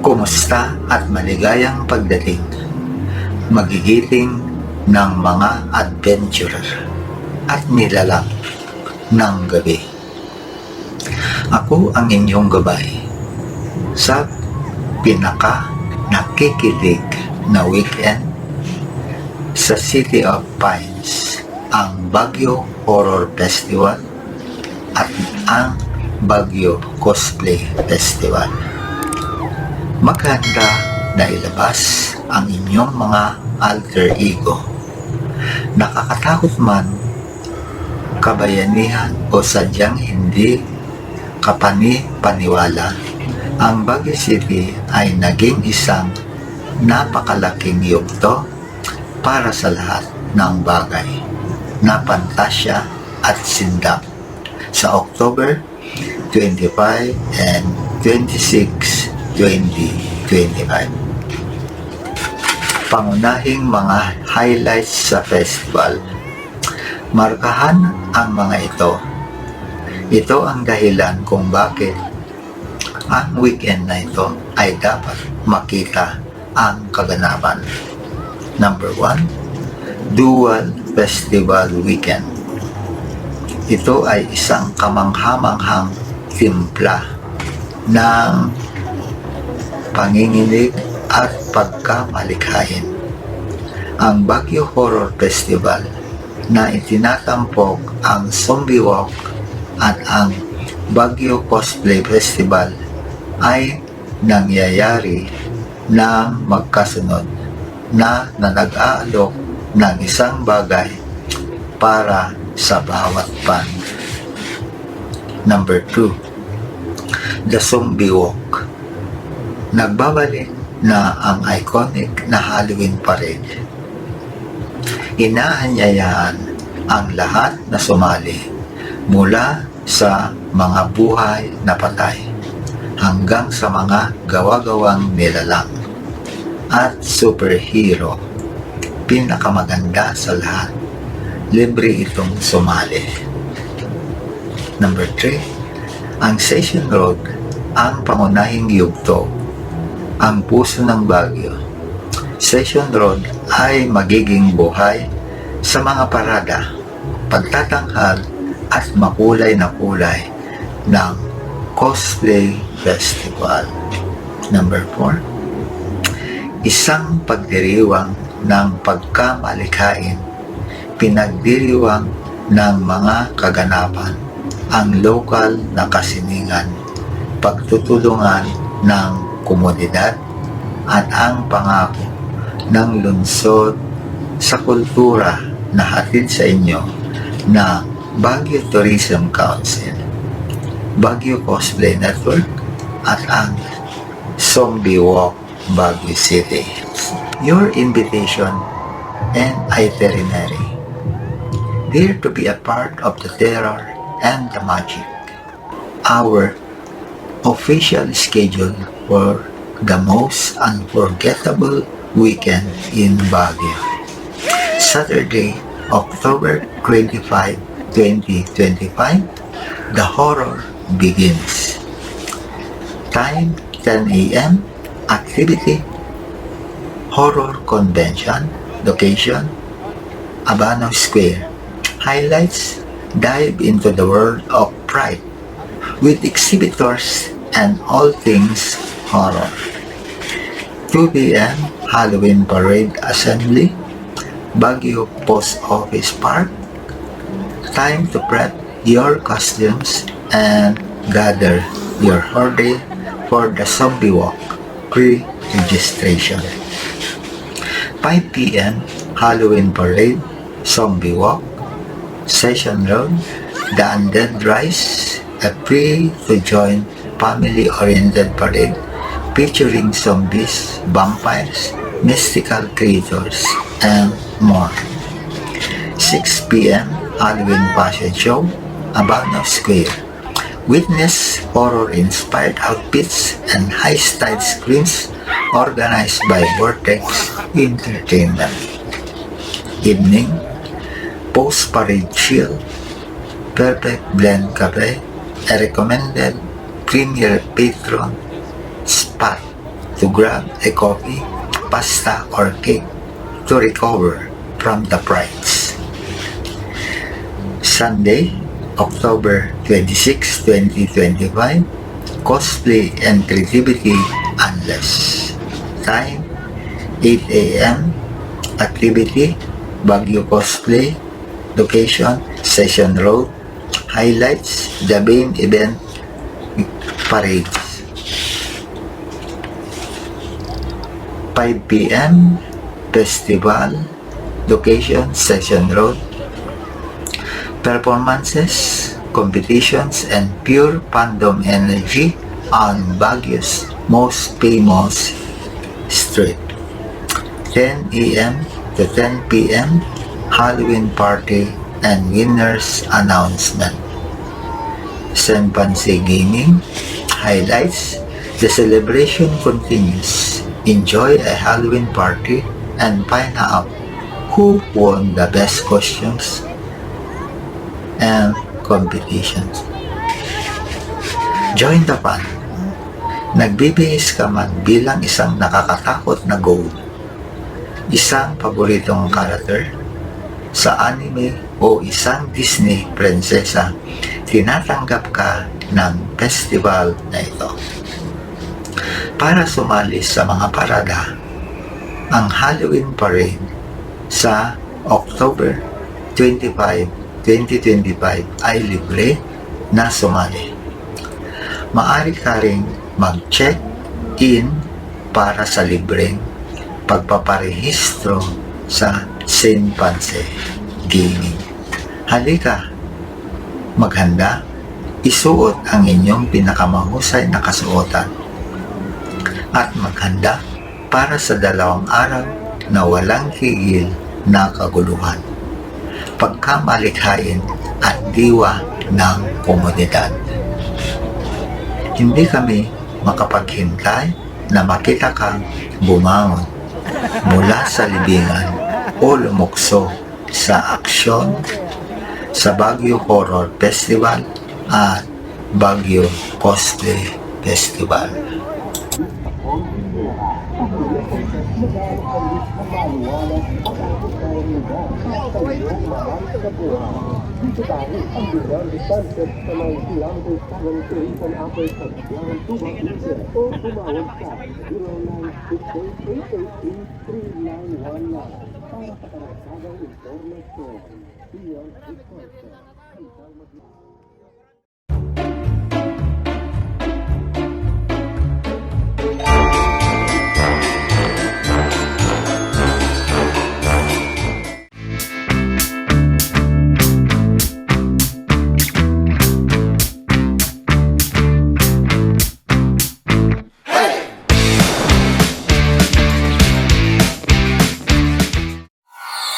Kumusta at maligayang pagdating, magigiting ng mga adventurer at nilalang ng gabi. Ako ang inyong gabay sa pinaka-nakikilig na weekend sa City of Pines, ang Baguio Horror Festival at ang Baguio Cosplay Festival. Maganda na ilabas ang inyong mga alter ego. Nakakatakot man, kabayanihan o sadyang hindi kapani-paniwala, ang Baguio City ay naging isang napakalaking yugto para sa lahat ng bagay na pantasya at sindak sa October 25 and 26, 2025. Pangunahing mga highlights sa festival. Markahan ang mga ito. Ito ang dahilan kung bakit ang weekend na ito ay dapat makita ang kaganapan. Number 1, Dual Festival Weekend. Ito ay isang kamangha-manghang timpla ng panginginig at pagkamalikhain. Ang Baguio Horror Festival na itinatampok ang Zombie Walk at ang Baguio Cosplay Festival ay nangyayari ng magkasunod na nag-aalok ng isang bagay para sa bawat band. Number 2, The Zombie Walk. Nagbabalik na ang iconic na Halloween parade. Inaanyayaan ang lahat na sumali mula sa mga buhay na patay hanggang sa mga gawa-gawang nilalang at superhero. Pinakamaganda sa lahat, libre itong sumali. Number 3, ang Session Road, ang pangunahing yugto, ang puso ng Baguio. Session Road ay magiging buhay sa mga parada, pagtatanghal at makulay na kulay ng Cosplay Festival. Number 4, isang pagdiriwang ng pagkamalikhain, pinagdiriwang ng mga kaganapan, ang lokal na kasiningan, pagtutulungan ng komunidad at ang pangako ng lungsod sa kultura na hatid sa inyo na Baguio Tourism Council, Baguio Cosplay Network at ang Zombie Walk Baguio City. Your invitation and itinerary. Dare to be a part of the terror and the magic. Our official schedule for the most unforgettable weekend in Baguio. Saturday, October 25, 2025, the horror begins. Time 10 a.m. Activity Horror Convention. Location Abano Square. Highlights: dive into the world of Pride with exhibitors and all things horror. 2 p.m. Halloween Parade Assembly, Baguio Post Office Park. Time to prep your costumes and gather your horde for the Zombie Walk pre-registration. 5 p.m. Halloween Parade, Zombie Walk, Session Road, The Undead Rise, a free-to-join family-oriented parade featuring zombies, vampires, mystical creatures, and more. 6 p.m. Halloween Fashion Show, Abano Square. Witness horror-inspired outfits and high-style screens organized by Vortex Entertainment. Evening, post-parade chill, perfect blend cafe, a recommended premier patron spot to grab a coffee, pasta, or cake to recover from the frights. Sunday, October 26, 2025, Cosplay and Creativity Unless. Time, 8 a.m. Activity, Baguio Cosplay. Location, Session Road. Highlights, the main event parades. 5 p.m. Festival. Location, Session Road. Performances, competitions, and pure fandom energy on Baguio's most famous street. 10 a.m. to 10 p.m. Halloween party and winners announcement. Senpanse Gaming highlights, the celebration continues. Enjoy a Halloween party and find out who won the best costumes and competitions. Join the fun. Nagbibihis ka man bilang isang nakakatakot na goal, isang paboritong character sa anime o isang Disney prinsesa, tinatanggap ka ng festival na ito. Para sumali sa mga parada, ang Halloween Parade sa October 25, 2025 ay libre na sumali. Maaari ka ring mag-check-in para sa libreng pagpaparehistro sa Senpanse Gaming. Halika, maghanda, isuot ang inyong pinakamahusay na kasuotan at maghanda para sa 2 araw na walang higil na kaguluhan, pagkamalikhain at diwa ng komunidad. Hindi kami makapaghintay na makita kang bumangon mula sa libingan o lumukso sa aksyon sa Baguio Horror Festival at Baguio Cosplay Festival. Dito tayo ang lugar distansya sa mga kilometers ng turismo na apay sa Bilangan Tuba Inser o tumawag sa 0968-883-3919 para sa karagdagang impormasyon. Beyond Distansya.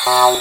Wow.